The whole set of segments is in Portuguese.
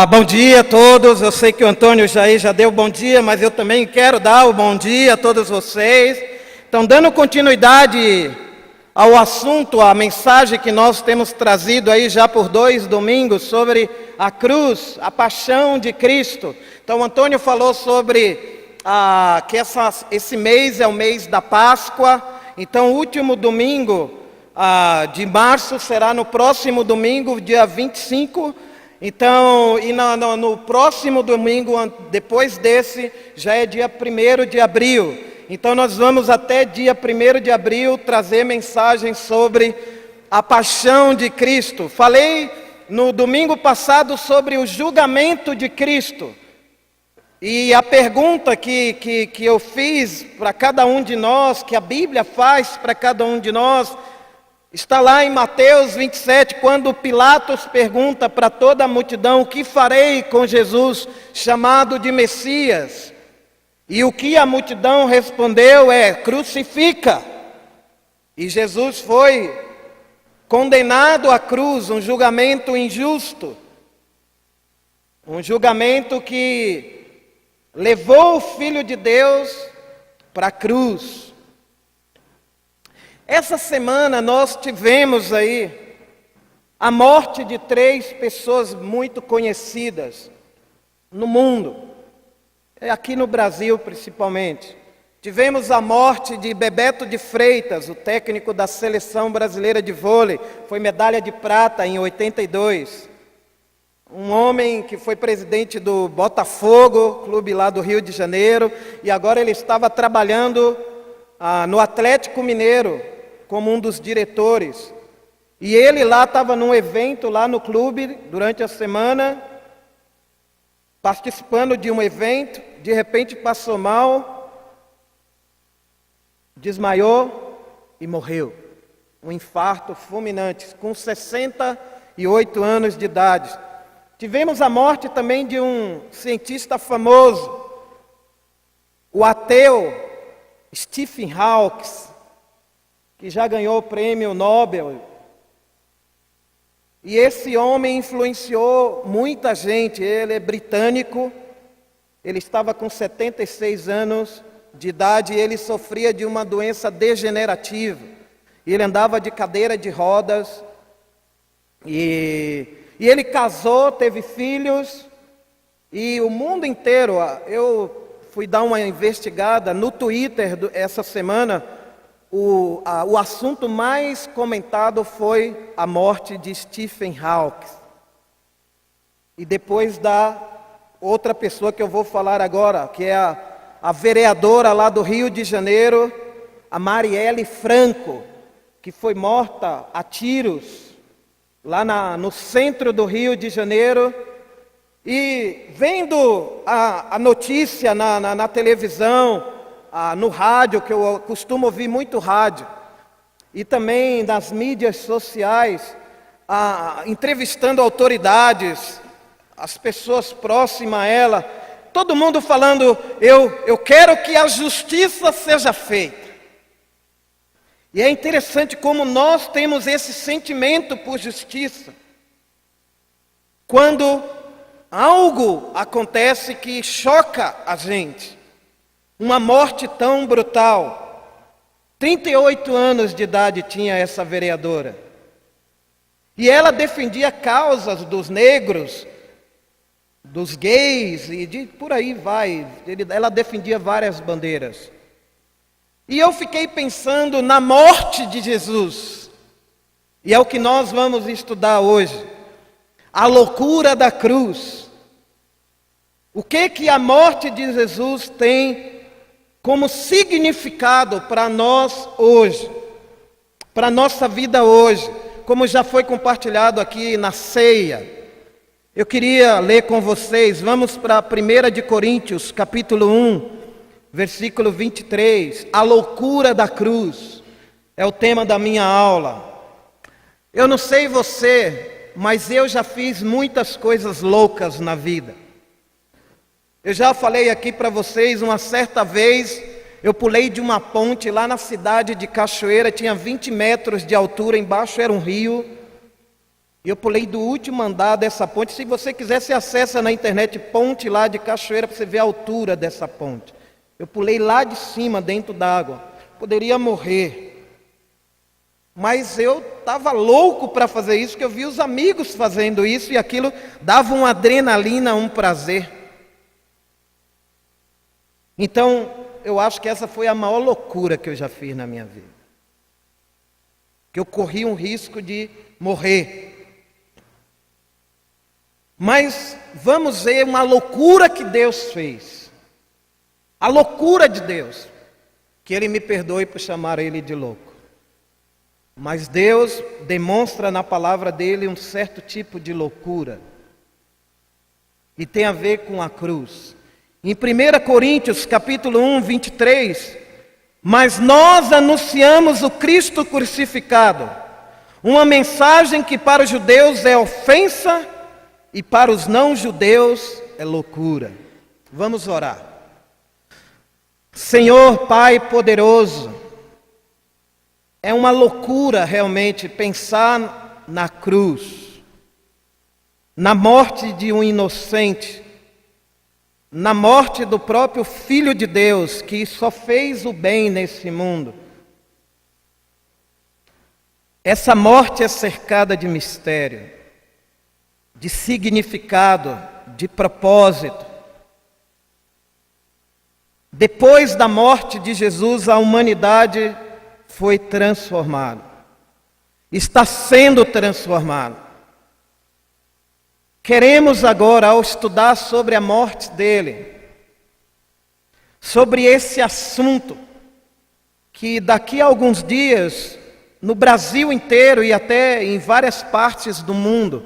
Bom dia a todos. Eu sei que o Antônio Jair já deu bom dia, mas eu também quero dar o bom dia a todos vocês. Então, dando continuidade ao assunto, a mensagem que nós temos trazido aí já por 2 domingos sobre a cruz, a paixão de Cristo. Então, o Antônio falou sobre que esse mês é o mês da Páscoa. Então, o último domingo de março será no próximo domingo, dia 25. Então, no próximo domingo, depois desse, já é dia 1º de abril. Então, nós vamos até dia 1º de abril trazer mensagens sobre a paixão de Cristo. Falei no domingo passado sobre o julgamento de Cristo. E a pergunta que eu fiz para cada um de nós, que a Bíblia faz para cada um de nós, está lá em Mateus 27, quando Pilatos pergunta para toda a multidão: o que farei com Jesus, chamado de Messias? E o que a multidão respondeu é: crucifica. E Jesus foi condenado à cruz, um julgamento injusto, um julgamento que levou o Filho de Deus para a cruz. Essa semana nós tivemos aí a morte de 3 pessoas muito conhecidas no mundo, aqui no Brasil principalmente. Tivemos a morte de Bebeto de Freitas, o técnico da seleção brasileira de vôlei, foi medalha de prata em 82. Um homem que foi presidente do Botafogo, clube lá do Rio de Janeiro, e agora ele estava trabalhando no Atlético Mineiro, como um dos diretores. E ele lá estava num evento lá no clube, durante a semana, participando de um evento, de repente passou mal, desmaiou e morreu. Um infarto fulminante, com 68 anos de idade. Tivemos a morte também de um cientista famoso, o ateu Stephen Hawking, que já ganhou o prêmio Nobel. E esse homem influenciou muita gente. Ele é britânico, ele estava com 76 anos de idade e ele sofria de uma doença degenerativa. Ele andava de cadeira de rodas e ele casou, teve filhos, e o mundo inteiro, eu fui dar uma investigada no Twitter essa semana. O assunto mais comentado foi a morte de Stephen Hawking. E depois da outra pessoa que eu vou falar agora, que é a vereadora lá do Rio de Janeiro, a Marielle Franco, que foi morta a tiros lá no centro do Rio de Janeiro. E vendo a notícia na televisão, no rádio, que eu costumo ouvir muito rádio, e também nas mídias sociais, entrevistando autoridades, as pessoas próximas a ela, todo mundo falando: eu quero que a justiça seja feita. E é interessante como nós temos esse sentimento por justiça, quando algo acontece que choca a gente. Uma morte tão brutal. 38 anos de idade tinha essa vereadora. E ela defendia causas dos negros, dos gays, e por aí vai. Ela defendia várias bandeiras. E eu fiquei pensando na morte de Jesus. E é o que nós vamos estudar hoje. A loucura da cruz. O que a morte de Jesus tem como significado para nós hoje, para a nossa vida hoje, como já foi compartilhado aqui na ceia. Eu queria ler com vocês, vamos para 1 de Coríntios, capítulo 1, versículo 23, a loucura da cruz, é o tema da minha aula. Eu não sei você, mas eu já fiz muitas coisas loucas na vida. Eu já falei aqui para vocês, uma certa vez, eu pulei de uma ponte lá na cidade de Cachoeira, tinha 20 metros de altura, embaixo era um rio. Eu pulei do último andar dessa ponte. Se você quiser, você acessa na internet ponte lá de Cachoeira para você ver a altura dessa ponte. Eu pulei lá de cima, dentro d'água. Poderia morrer. Mas eu estava louco para fazer isso, porque eu vi os amigos fazendo isso e aquilo dava uma adrenalina, um prazer. Então, eu acho que essa foi a maior loucura que eu já fiz na minha vida. Que eu corri um risco de morrer. Mas vamos ver uma loucura que Deus fez. A loucura de Deus. Que Ele me perdoe por chamar Ele de louco. Mas Deus demonstra na palavra dEle um certo tipo de loucura. E tem a ver com a cruz. Em 1 Coríntios, capítulo 1, 23, mas nós anunciamos o Cristo crucificado, uma mensagem que para os judeus é ofensa e para os não-judeus é loucura. Vamos orar. Senhor Pai poderoso, é uma loucura realmente pensar na cruz, na morte de um inocente, na morte do próprio Filho de Deus, que só fez o bem nesse mundo. Essa morte é cercada de mistério, de significado, de propósito. Depois da morte de Jesus, a humanidade foi transformada. Está sendo transformada. Queremos agora, ao estudar sobre a morte dele, sobre esse assunto, que daqui a alguns dias, no Brasil inteiro e até em várias partes do mundo,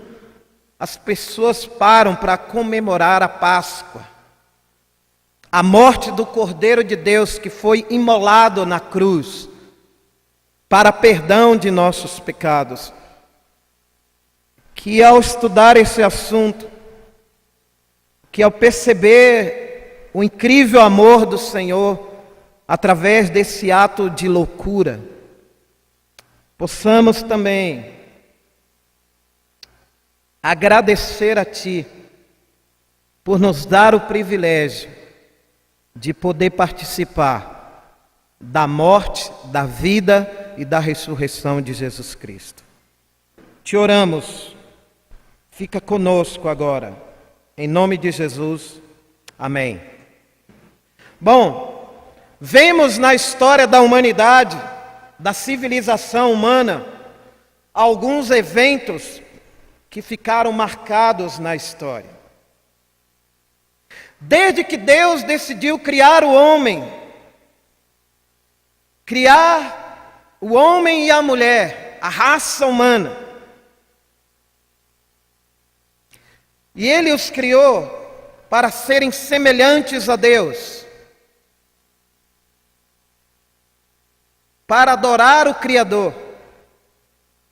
as pessoas param para comemorar a Páscoa, a morte do Cordeiro de Deus que foi imolado na cruz, para perdão de nossos pecados. Que ao estudar esse assunto, que ao perceber o incrível amor do Senhor, através desse ato de loucura, possamos também agradecer a Ti, por nos dar o privilégio de poder participar da morte, da vida e da ressurreição de Jesus Cristo. Te oramos. Fica conosco agora, em nome de Jesus, amém. Bom, vemos na história da humanidade, da civilização humana, alguns eventos que ficaram marcados na história. Desde que Deus decidiu criar o homem e a mulher, a raça humana, e Ele os criou para serem semelhantes a Deus, para adorar o Criador,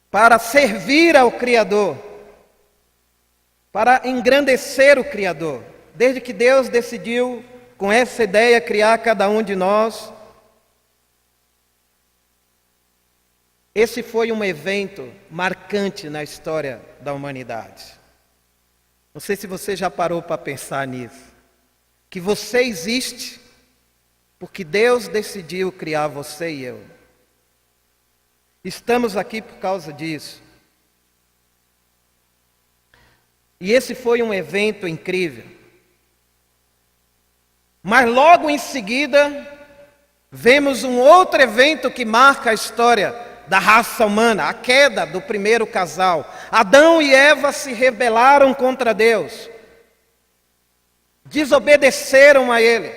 para servir ao Criador, para engrandecer o Criador. Desde que Deus decidiu, com essa ideia, criar cada um de nós, esse foi um evento marcante na história da humanidade. Não sei se você já parou para pensar nisso. Que você existe porque Deus decidiu criar você e eu. Estamos aqui por causa disso. E esse foi um evento incrível. Mas logo em seguida, vemos um outro evento que marca a história da raça humana, a queda do primeiro casal. Adão e Eva se rebelaram contra Deus, desobedeceram a Ele,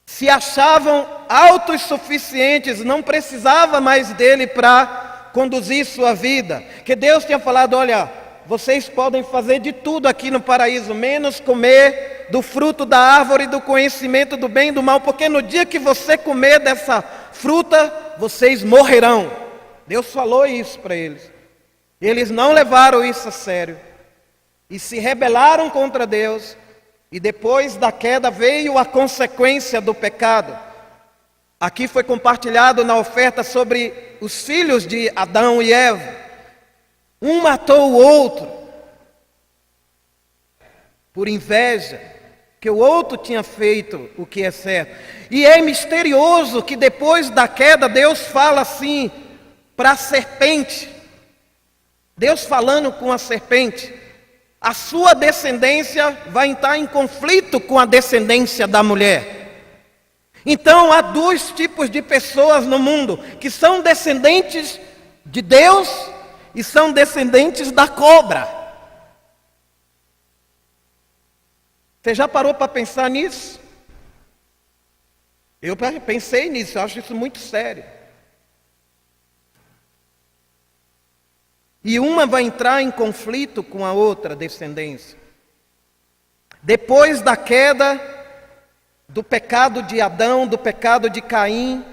se achavam autossuficientes, não precisava mais dele para conduzir sua vida, que Deus tinha falado: olha, vocês podem fazer de tudo aqui no paraíso, menos comer do fruto da árvore do conhecimento do bem e do mal, porque no dia que você comer dessa fruta, vocês morrerão. Deus falou isso para eles. Eles não levaram isso a sério e se rebelaram contra Deus, e depois da queda veio a consequência do pecado. Aqui foi compartilhado na oferta sobre os filhos de Adão e Eva. Um matou o outro por inveja, que o outro tinha feito o que é certo. E é misterioso que depois da queda Deus fala assim para a serpente. Deus falando com a serpente: a sua descendência vai entrar em conflito com a descendência da mulher. Então há dois tipos de pessoas no mundo, que são descendentes de Deus e são descendentes da cobra. Você já parou para pensar nisso? Eu pensei nisso, eu acho isso muito sério. E uma vai entrar em conflito com a outra descendência. Depois da queda, do pecado de Adão, do pecado de Caim,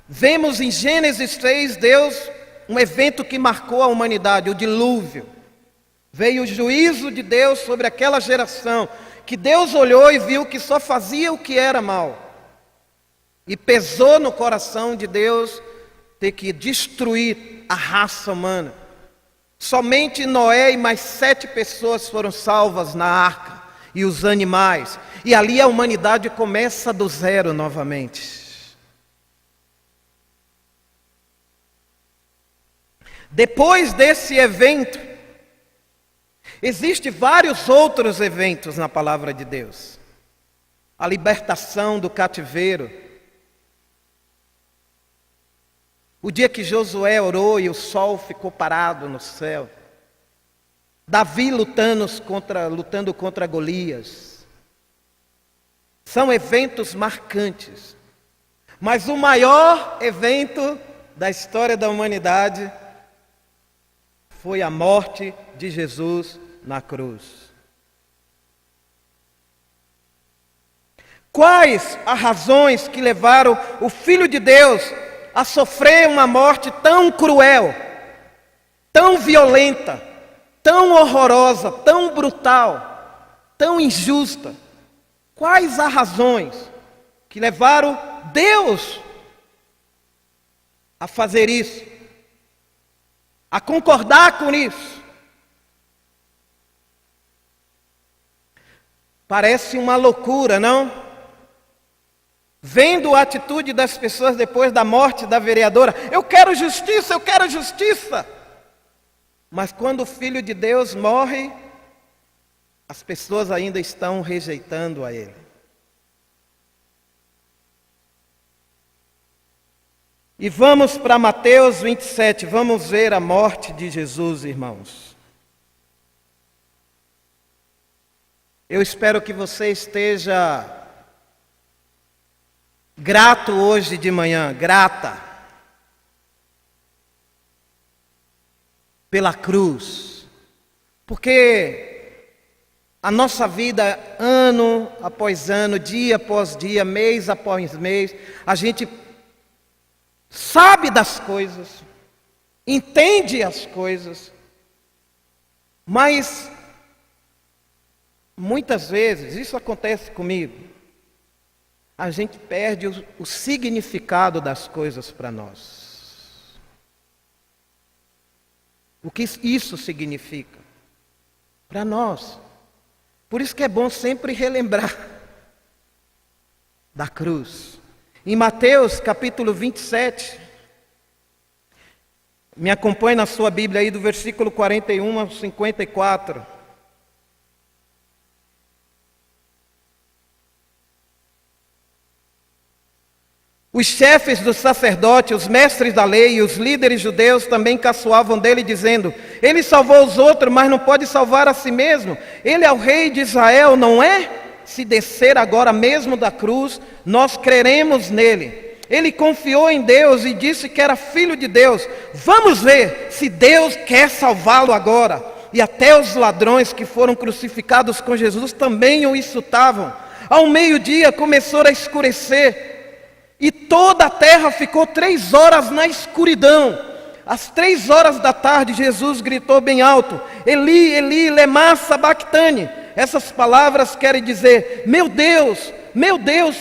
vemos em Gênesis 3, Deus, um evento que marcou a humanidade, o dilúvio. Veio o juízo de Deus sobre aquela geração, que Deus olhou e viu que só fazia o que era mal. E pesou no coração de Deus ter que destruir a raça humana. Somente Noé e mais 7 pessoas foram salvas na arca, e os animais. E ali a humanidade começa do zero novamente. Depois desse evento, existem vários outros eventos na palavra de Deus. A libertação do cativeiro. O dia que Josué orou e o sol ficou parado no céu. Davi lutando contra Golias. São eventos marcantes. Mas o maior evento da história da humanidade foi a morte de Jesus na cruz. Quais as razões que levaram o Filho de Deus a sofrer uma morte tão cruel, tão violenta, tão horrorosa, tão brutal, tão injusta? Quais as razões que levaram Deus a fazer isso, a concordar com isso? Parece uma loucura, não? Vendo a atitude das pessoas depois da morte da vereadora: eu quero justiça, eu quero justiça. Mas quando o Filho de Deus morre, as pessoas ainda estão rejeitando a Ele. E vamos para Mateus 27, vamos ver a morte de Jesus, irmãos. Eu espero que você esteja grato hoje de manhã, grata, pela cruz, porque a nossa vida, ano após ano, dia após dia, mês após mês, a gente sabe das coisas, entende as coisas, mas muitas vezes, isso acontece comigo, a gente perde o significado das coisas para nós. O que isso significa para nós? Por isso que é bom sempre relembrar da cruz. Em Mateus capítulo 27, me acompanhe na sua Bíblia aí do versículo 41 ao 54. Os chefes dos sacerdotes, os mestres da lei e os líderes judeus também caçoavam dele, dizendo: ele salvou os outros, mas não pode salvar a si mesmo. Ele é o rei de Israel, não é? Se descer agora mesmo da cruz, nós creremos nele. Ele confiou em Deus e disse que era filho de Deus. Vamos ver se Deus quer salvá-lo agora. E até os ladrões que foram crucificados com Jesus também o insultavam. Ao meio-dia começou a escurecer, e toda a terra ficou 3 horas na escuridão. Às 3 horas da tarde, Jesus gritou bem alto: Eli, Eli, lema sabachthani. Essas palavras querem dizer: meu Deus,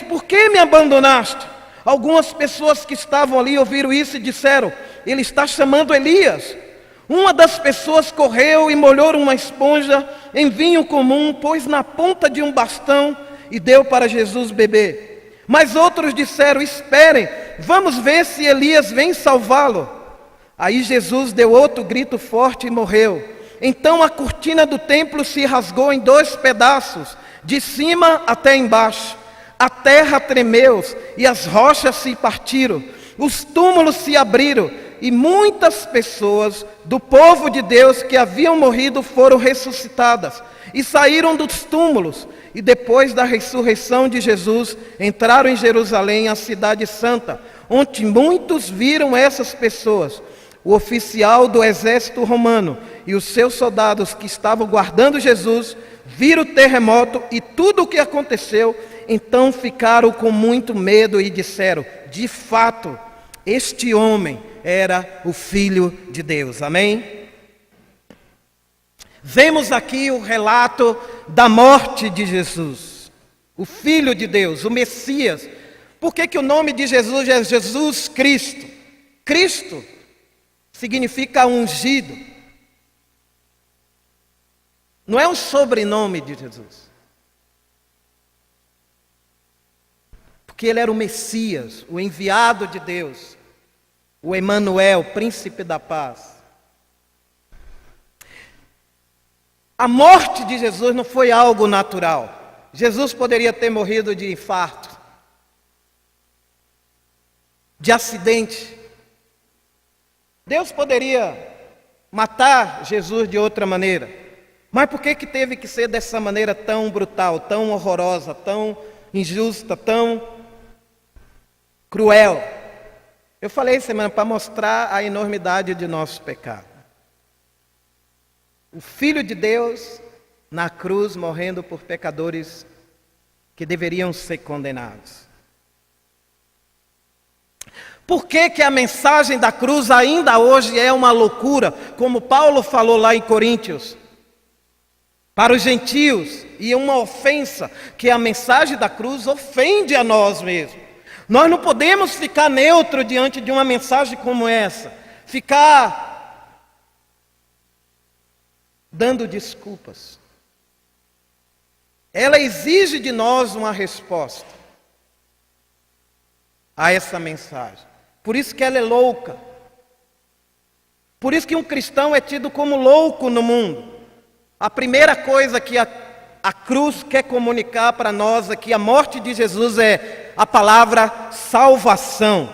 por que me abandonaste? Algumas pessoas que estavam ali ouviram isso e disseram: ele está chamando Elias. Uma das pessoas correu e molhou uma esponja em vinho comum, pôs na ponta de um bastão e deu para Jesus beber. Mas outros disseram: esperem, vamos ver se Elias vem salvá-lo. Aí Jesus deu outro grito forte e morreu. Então a cortina do templo se rasgou em 2 pedaços, de cima até embaixo. A terra tremeu e as rochas se partiram. Os túmulos se abriram e muitas pessoas do povo de Deus que haviam morrido foram ressuscitadas e saíram dos túmulos. E depois da ressurreição de Jesus, entraram em Jerusalém, a cidade santa, onde muitos viram essas pessoas. O oficial do exército romano e os seus soldados que estavam guardando Jesus viram o terremoto e tudo o que aconteceu. Então ficaram com muito medo e disseram: de fato, este homem era o Filho de Deus. Amém? Vemos aqui o relato da morte de Jesus, o Filho de Deus, o Messias. Por que o nome de Jesus é Jesus Cristo? Cristo significa ungido. Não é um sobrenome de Jesus. Porque ele era o Messias, o enviado de Deus, o Emanuel, príncipe da paz. A morte de Jesus não foi algo natural. Jesus poderia ter morrido de infarto, de acidente. Deus poderia matar Jesus de outra maneira. Mas por que teve que ser dessa maneira tão brutal, tão horrorosa, tão injusta, tão cruel? Eu falei semana para mostrar a enormidade de nosso pecado. O Filho de Deus na cruz morrendo por pecadores que deveriam ser condenados. Por que a mensagem da cruz ainda hoje é uma loucura, como Paulo falou lá em Coríntios? Para os gentios, e uma ofensa, que a mensagem da cruz ofende a nós mesmos. Nós não podemos ficar neutro diante de uma mensagem como essa, ficar dando desculpas. Ela exige de nós uma resposta a essa mensagem. Por isso que ela é louca. Por isso que um cristão é tido como louco no mundo. A primeira coisa que a cruz quer comunicar para nós aqui, a morte de Jesus, é a palavra salvação.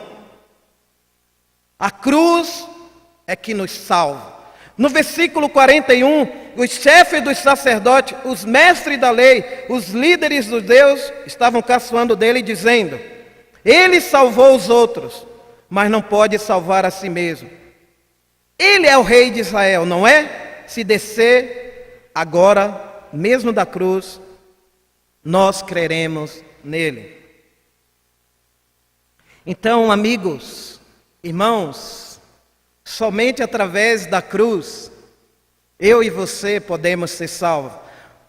A cruz é que nos salva. No versículo 41, os chefes dos sacerdotes, os mestres da lei, os líderes dos judeus estavam caçoando dele, dizendo: ele salvou os outros, mas não pode salvar a si mesmo. Ele é o rei de Israel, não é? Se descer agora, mesmo da cruz, nós creremos nele. Então, amigos, irmãos, somente através da cruz, eu e você podemos ser salvos.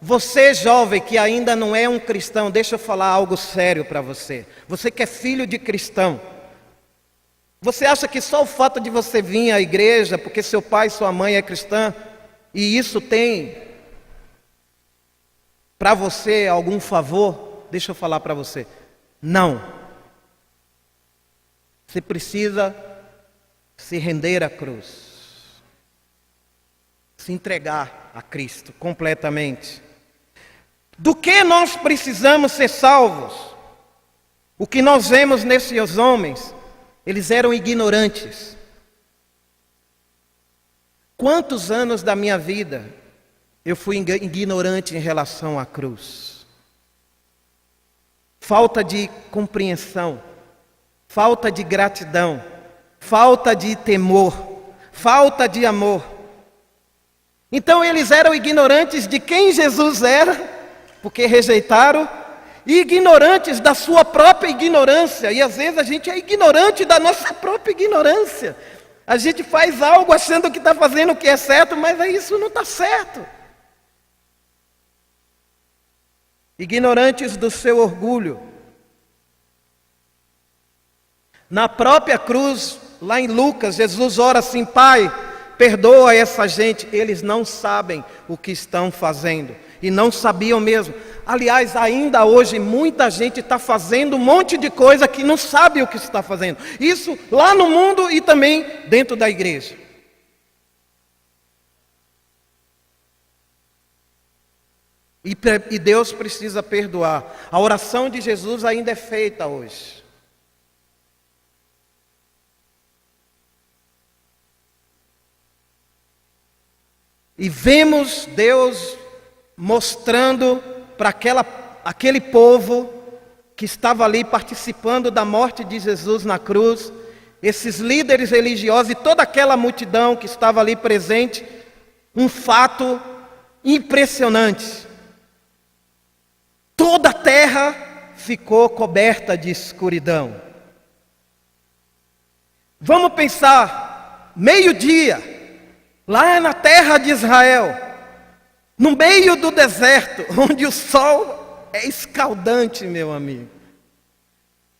Você, jovem, que ainda não é um cristão, deixa eu falar algo sério para você. Você que é filho de cristão. Você acha que só o fato de você vir à igreja, porque seu pai e sua mãe é cristã, e isso tem para você algum favor? Deixa eu falar para você. Não. Você precisa se render à cruz. Se entregar a Cristo completamente. Do que nós precisamos ser salvos? O que nós vemos nesses homens, eles eram ignorantes. Quantos anos da minha vida eu fui ignorante em relação à cruz? Falta de compreensão, falta de gratidão, falta de temor, falta de amor. Então eles eram ignorantes de quem Jesus era, porque rejeitaram, e ignorantes da sua própria ignorância. E às vezes a gente é ignorante da nossa própria ignorância. A gente faz algo achando que está fazendo o que é certo, mas isso não está certo. Ignorantes do seu orgulho. Na própria cruz, lá em Lucas, Jesus ora assim: Pai, perdoa essa gente. Eles não sabem o que estão fazendo. E não sabiam mesmo. Aliás, ainda hoje muita gente está fazendo um monte de coisa que não sabe o que está fazendo. Isso lá no mundo e também dentro da igreja. E Deus precisa perdoar. A oração de Jesus ainda é feita hoje. E vemos Deus mostrando para aquele povo que estava ali participando da morte de Jesus na cruz, esses líderes religiosos e toda aquela multidão que estava ali presente, um fato impressionante. Toda a terra ficou coberta de escuridão. Vamos pensar, meio-dia, lá na terra de Israel, no meio do deserto, onde o sol é escaldante, meu amigo.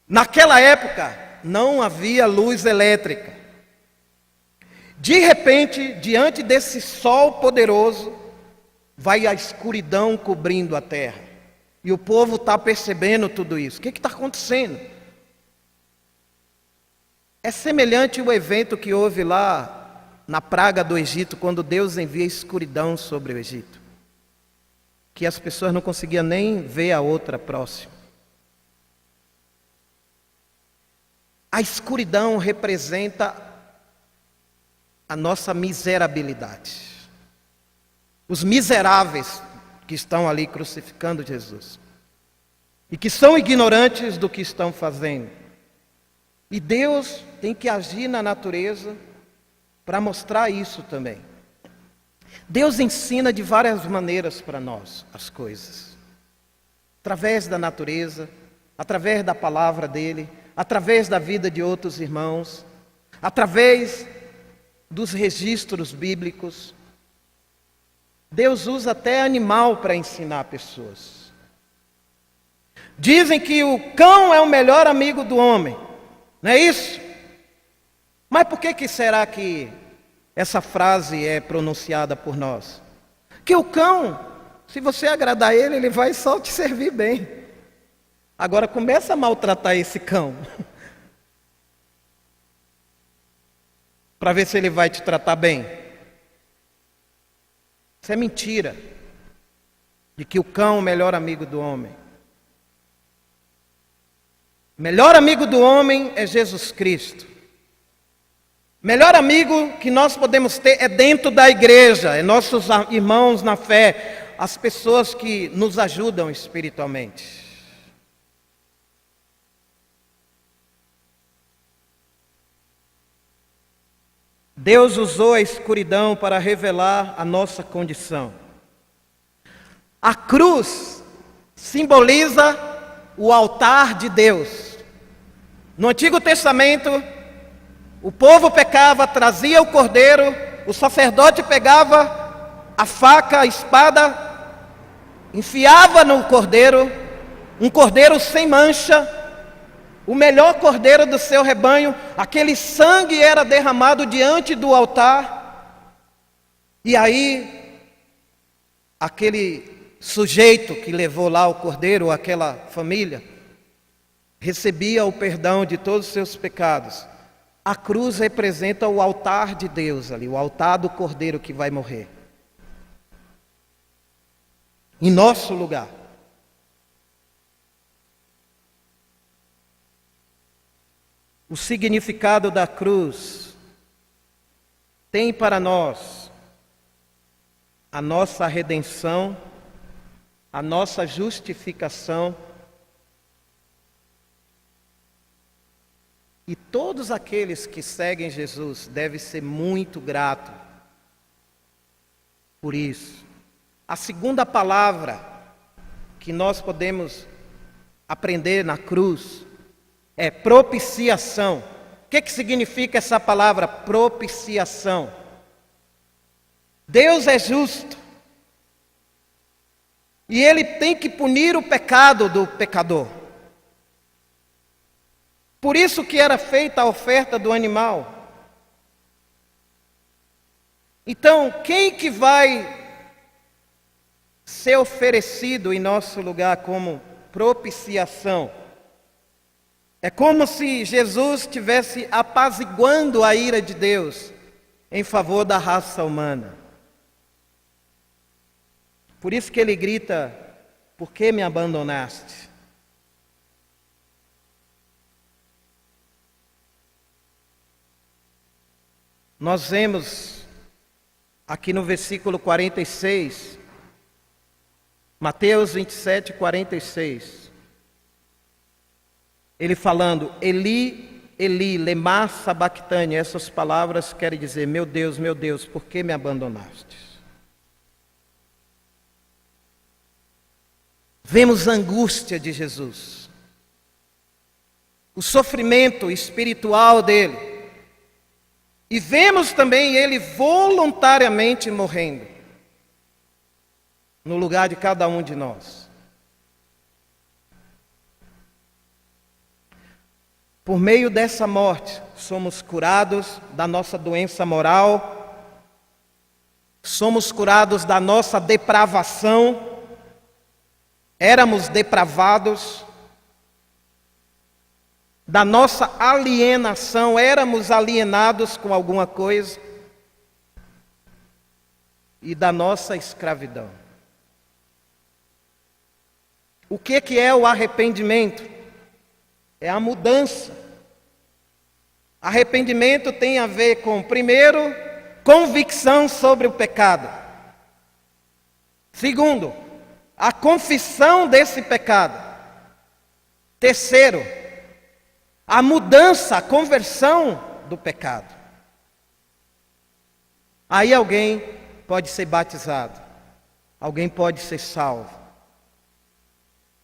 Naquela época, não havia luz elétrica. De repente, diante desse sol poderoso, vai a escuridão cobrindo a terra. E o povo está percebendo tudo isso. O que está acontecendo? É semelhante ao evento que houve lá na praga do Egito, quando Deus envia escuridão sobre o Egito, que as pessoas não conseguiam nem ver a outra próxima. A escuridão representa a nossa miserabilidade. Os miseráveis que estão ali crucificando Jesus e que são ignorantes do que estão fazendo. E Deus tem que agir na natureza para mostrar isso também. Deus ensina de várias maneiras para nós as coisas. Através da natureza, através da palavra dele, através da vida de outros irmãos, através dos registros bíblicos. Deus usa até animal para ensinar pessoas. Dizem que o cão é o melhor amigo do homem, não é isso? Mas por que será que essa frase é pronunciada por nós? Que o cão, se você agradar ele, ele vai só te servir bem. Agora começa a maltratar esse cão, para ver se ele vai te tratar bem. Isso é mentira, de que o cão é o melhor amigo do homem. O melhor amigo do homem é Jesus Cristo. O melhor amigo que nós podemos ter é dentro da igreja, é nossos irmãos na fé, as pessoas que nos ajudam espiritualmente. Deus usou a escuridão para revelar a nossa condição. A cruz simboliza o altar de Deus. No Antigo Testamento, o povo pecava, trazia o cordeiro, o sacerdote pegava a faca, a espada, enfiava no cordeiro, um cordeiro sem mancha, o melhor cordeiro do seu rebanho, aquele sangue era derramado diante do altar, e aí, aquele sujeito que levou lá o cordeiro, aquela família, recebia o perdão de todos os seus pecados. A cruz representa o altar de Deus ali, o altar do cordeiro que vai morrer. Em nosso lugar. O significado da cruz tem para nós a nossa redenção, a nossa justificação, e todos aqueles que seguem Jesus devem ser muito gratos por isso. A segunda palavra que nós podemos aprender na cruz é propiciação. O que significa essa palavra propiciação? Deus é justo e Ele tem que punir o pecado do pecador. Por isso que era feita a oferta do animal. Então, quem que vai ser oferecido em nosso lugar como propiciação? É como se Jesus estivesse apaziguando a ira de Deus em favor da raça humana. Por isso que ele grita: por que me abandonaste? Nós vemos aqui no versículo 46, Mateus 27, 46, ele falando: Eli, Eli, lema sabachthani. Essas palavras querem dizer: meu Deus, por que me abandonaste? Vemos a angústia de Jesus, o sofrimento espiritual dele, e vemos também ele voluntariamente morrendo no lugar de cada um de nós. Por meio dessa morte, somos curados da nossa doença moral, somos curados da nossa depravação. Éramos depravados, da nossa alienação, éramos alienados com alguma coisa, e da nossa escravidão. O que é o arrependimento? É a mudança. Arrependimento tem a ver com, primeiro, convicção sobre o pecado. Segundo, a confissão desse pecado. Terceiro, a mudança, a conversão do pecado. Aí alguém pode ser batizado, alguém pode ser salvo.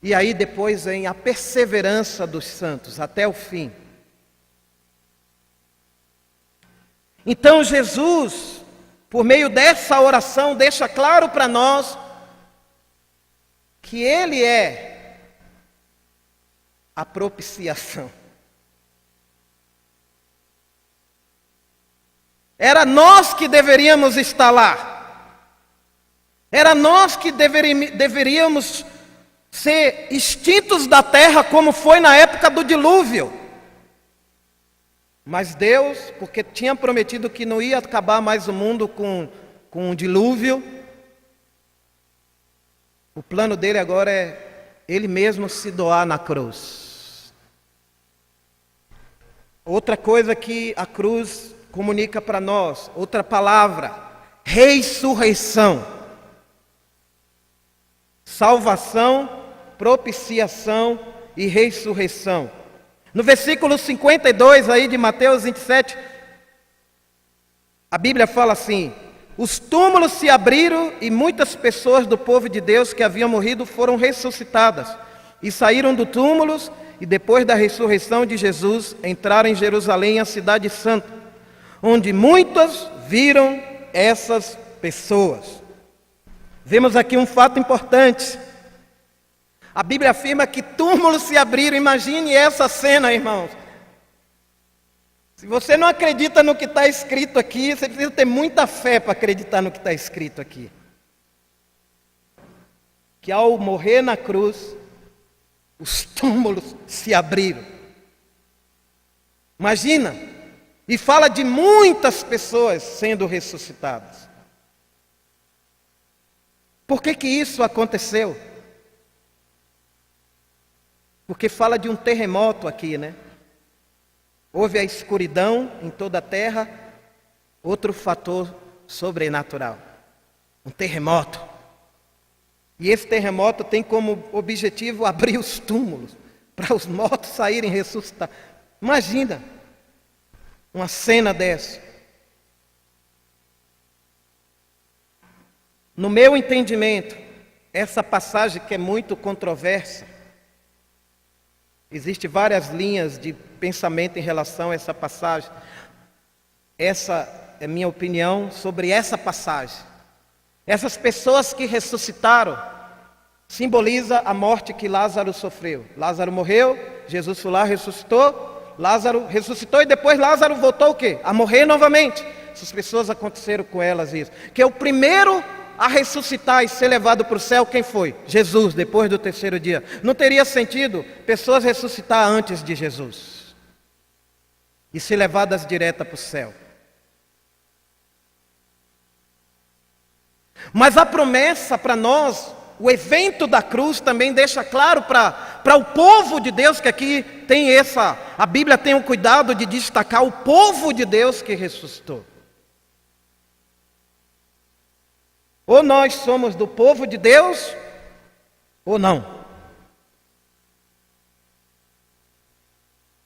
E aí depois vem a perseverança dos santos até o fim. Então Jesus, por meio dessa oração, deixa claro para nós que Ele é a propiciação. Era nós que deveríamos estar lá. Era nós que deveríamos ser extintos da terra, como foi na época do dilúvio. Mas Deus, porque tinha prometido que não ia acabar mais o mundo com um dilúvio, o plano dele agora é Ele mesmo se doar na cruz. Outra coisa que a cruz comunica para nós, outra palavra: ressurreição. Salvação, propiciação e ressurreição. No versículo 52 aí de Mateus 27, a Bíblia fala assim: os túmulos se abriram e muitas pessoas do povo de Deus que haviam morrido foram ressuscitadas e saíram do túmulos, e depois da ressurreição de Jesus entraram em Jerusalém, a cidade santa, onde muitas viram essas pessoas. Vemos aqui um fato importante. A Bíblia afirma que túmulos se abriram. Imagine essa cena, irmãos. Se você não acredita no que está escrito aqui, você precisa ter muita fé para acreditar no que está escrito aqui. Que ao morrer na cruz, os túmulos se abriram. Imagina. E fala de muitas pessoas sendo ressuscitadas. Por que isso aconteceu? Porque fala de um terremoto aqui, né? Houve a escuridão em toda a terra, outro fator sobrenatural, um terremoto. E esse terremoto tem como objetivo abrir os túmulos, para os mortos saírem ressuscitados. Imagina uma cena dessa. No meu entendimento, essa passagem que é muito controversa, existem várias linhas de pensamento em relação a essa passagem. Essa é minha opinião sobre essa passagem. Essas pessoas que ressuscitaram simboliza a morte que Lázaro sofreu. Lázaro morreu, Jesus foi lá, ressuscitou. Lázaro ressuscitou e depois Lázaro voltou o quê? A morrer novamente. essas pessoas aconteceram com elas isso. Que é o primeiro a ressuscitar e ser levado para o céu, quem foi? Jesus, depois do terceiro dia. Não teria sentido pessoas ressuscitar antes de Jesus e ser levadas direto para o céu. Mas a promessa para nós, o evento da cruz também deixa claro para o povo de Deus, que aqui tem a Bíblia tem o cuidado de destacar o povo de Deus que ressuscitou. Ou nós somos do povo de Deus, ou não.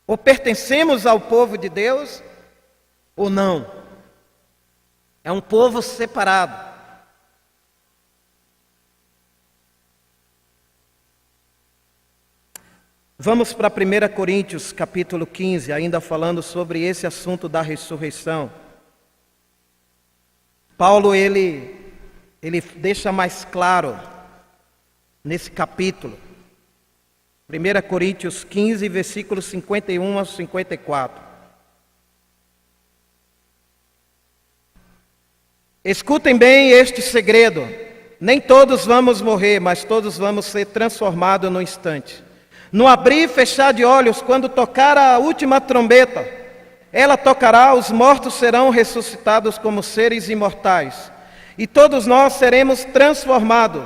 Ou pertencemos ao povo de Deus, ou não. É um povo separado. Vamos para 1 Coríntios, capítulo 15, ainda falando sobre esse assunto da ressurreição. Paulo, ele deixa mais claro nesse capítulo. 1 Coríntios 15, versículos 51 a 54. Escutem bem este segredo. Nem todos vamos morrer, mas todos vamos ser transformados no instante. No abrir e fechar de olhos, quando tocar a última trombeta, ela tocará, os mortos serão ressuscitados como seres imortais. E todos nós seremos transformados,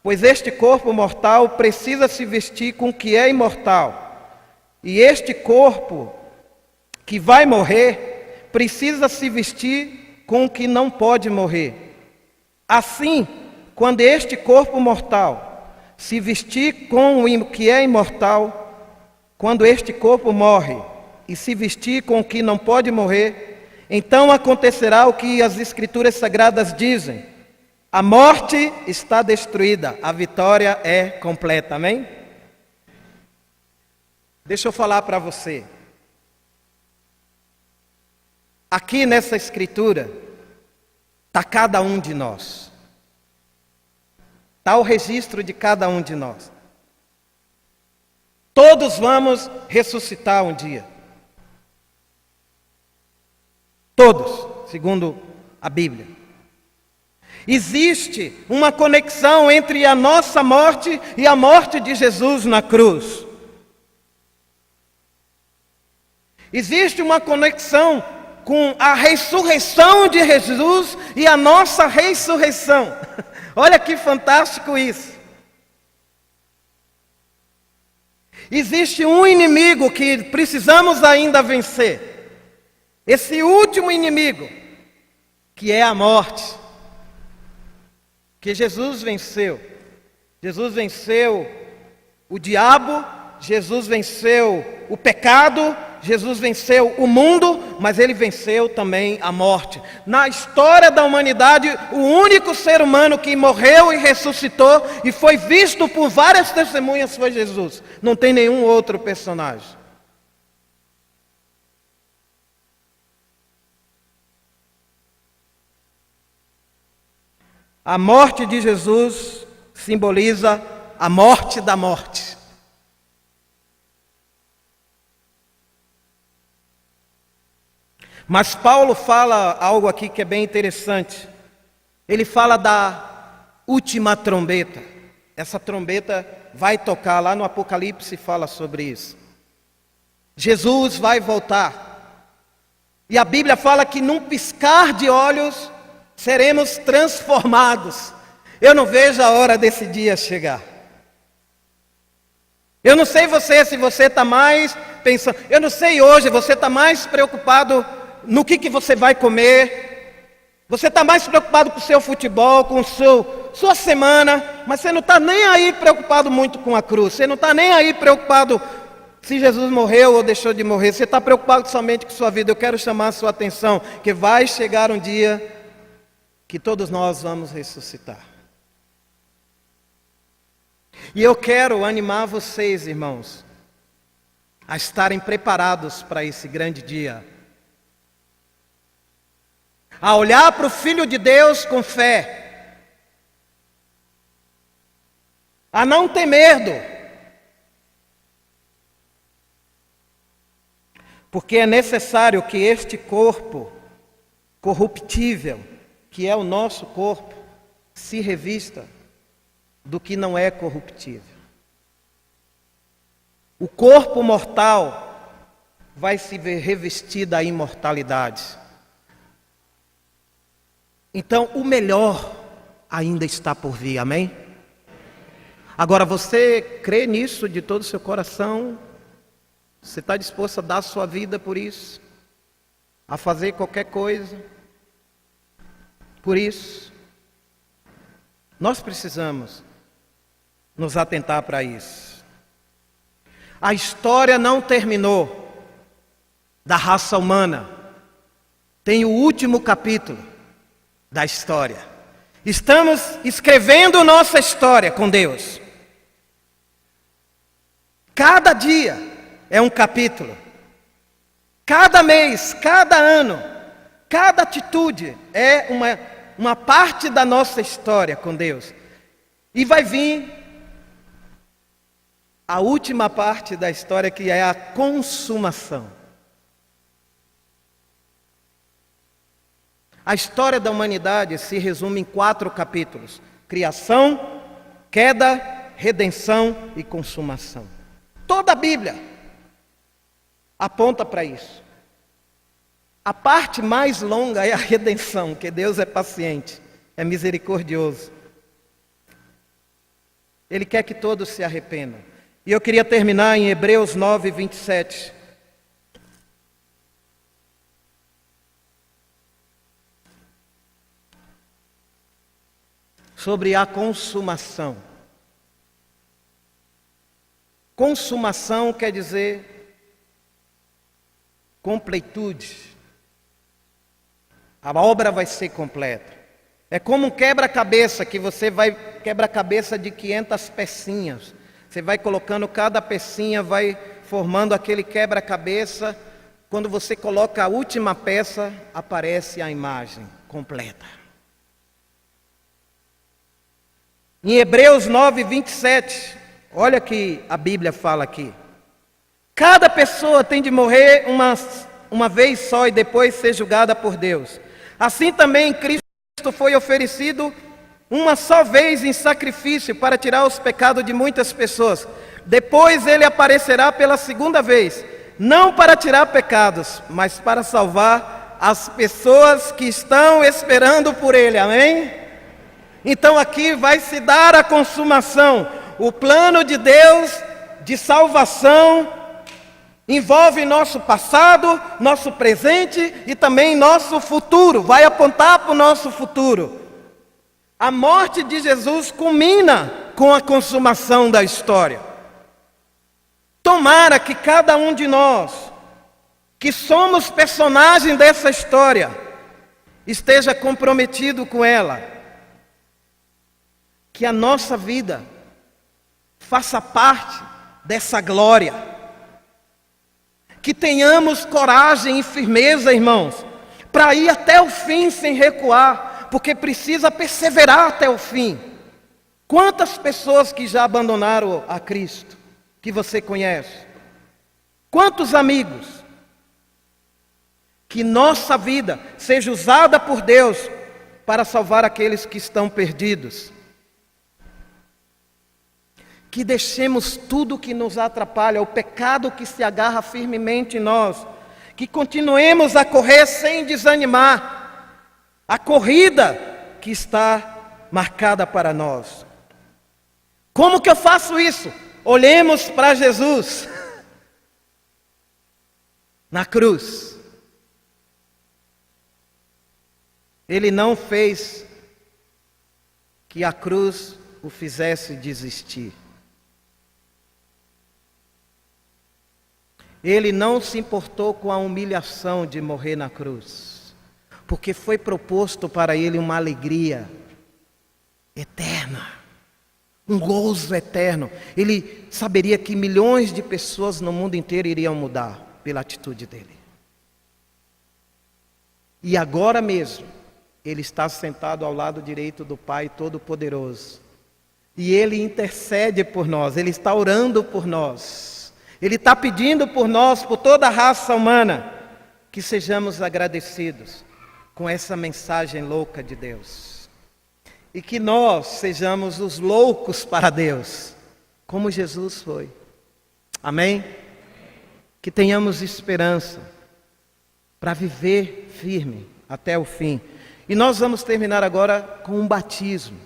pois este corpo mortal precisa se vestir com o que é imortal. E este corpo que vai morrer, precisa se vestir com o que não pode morrer. Assim, quando este corpo mortal se vestir com o que é imortal, quando este corpo morre e se vestir com o que não pode morrer, então acontecerá o que as Escrituras Sagradas dizem: a morte está destruída, a vitória é completa. Amém? Deixa eu falar para você. Aqui nessa Escritura está cada um de nós. Está o registro de cada um de nós. Todos vamos ressuscitar um dia. Todos, segundo a Bíblia. Existe uma conexão entre a nossa morte e a morte de Jesus na cruz. Existe uma conexão com a ressurreição de Jesus e a nossa ressurreição. Olha que fantástico isso. Existe um inimigo que precisamos ainda vencer. Esse último inimigo, que é a morte. Que Jesus venceu. Jesus venceu o diabo, Jesus venceu o pecado, Jesus venceu o mundo, mas ele venceu também a morte. Na história da humanidade, o único ser humano que morreu e ressuscitou e foi visto por várias testemunhas foi Jesus. Não tem nenhum outro personagem. A morte de Jesus simboliza a morte da morte. Mas Paulo fala algo aqui que é bem interessante. Ele fala da última trombeta. Essa trombeta vai tocar, lá no Apocalipse fala sobre isso. Jesus vai voltar. E a Bíblia fala que num piscar de olhos seremos transformados. Eu não vejo a hora desse dia chegar. Eu não sei se você está mais pensando. Eu não sei hoje, você está mais preocupado no que você vai comer. Você está mais preocupado com o seu futebol, com sua semana, mas você não está nem aí preocupado muito com a cruz. Você não está nem aí preocupado se Jesus morreu ou deixou de morrer. Você está preocupado somente com sua vida. Eu quero chamar a sua atenção, que vai chegar um dia que todos nós vamos ressuscitar. E eu quero animar vocês, irmãos, a estarem preparados para esse grande dia. A olhar para o Filho de Deus com fé. A não ter medo. Porque é necessário que este corpo corruptível, que é o nosso corpo, se revista do que não é corruptível. O corpo mortal vai se ver revestido da imortalidade. Então, o melhor ainda está por vir, amém? Agora, você crê nisso de todo o seu coração? Você está disposto a dar a sua vida por isso? A fazer qualquer coisa por isso? Nós precisamos nos atentar para isso. A história não terminou da raça humana. Tem o último capítulo da história. Estamos escrevendo nossa história com Deus. Cada dia é um capítulo. Cada mês, cada ano, cada atitude é uma parte da nossa história com Deus. E vai vir a última parte da história, que é a consumação. A história da humanidade se resume em 4 capítulos: criação, queda, redenção e consumação. Toda a Bíblia aponta para isso. A parte mais longa é a redenção, que Deus é paciente, é misericordioso. Ele quer que todos se arrependam. E eu queria terminar em Hebreus 9, 27. Sobre a consumação. Consumação quer dizer completude. A obra vai ser completa. É como um quebra-cabeça, que você vai, quebra-cabeça de 500 pecinhas. Você vai colocando cada pecinha, vai formando aquele quebra-cabeça. Quando você coloca a última peça, aparece a imagem completa. Em Hebreus 9, 27, olha que a Bíblia fala aqui. Cada pessoa tem de morrer uma vez só e depois ser julgada por Deus. Assim também Cristo foi oferecido uma só vez em sacrifício para tirar os pecados de muitas pessoas. Depois ele aparecerá pela segunda vez, não para tirar pecados, mas para salvar as pessoas que estão esperando por ele. Amém? Então aqui vai se dar a consumação. O plano de Deus de salvação envolve nosso passado, nosso presente e também nosso futuro. Vai apontar para o nosso futuro. A morte de Jesus culmina com a consumação da história. Tomara que cada um de nós, que somos personagem dessa história, esteja comprometido com ela. Que a nossa vida faça parte dessa glória. Que tenhamos coragem e firmeza, irmãos, para ir até o fim sem recuar, porque precisa perseverar até o fim. Quantas pessoas que já abandonaram a Cristo, que você conhece? Quantos amigos? Que nossa vida seja usada por Deus para salvar aqueles que estão perdidos. Que deixemos tudo que nos atrapalha, o pecado que se agarra firmemente em nós. Que continuemos a correr sem desanimar a corrida que está marcada para nós. Como que eu faço isso? Olhemos para Jesus na cruz. Ele não fez que a cruz o fizesse desistir. Ele não se importou com a humilhação de morrer na cruz, porque foi proposto para ele uma alegria eterna, um gozo eterno. Ele saberia que milhões de pessoas no mundo inteiro iriam mudar pela atitude dele. E agora mesmo, ele está sentado ao lado direito do Pai Todo-Poderoso. E ele intercede por nós, ele está orando por nós. Ele está pedindo por nós, por toda a raça humana, que sejamos agradecidos com essa mensagem louca de Deus. E que nós sejamos os loucos para Deus, como Jesus foi. Amém? Que tenhamos esperança para viver firme até o fim. E nós vamos terminar agora com um batismo.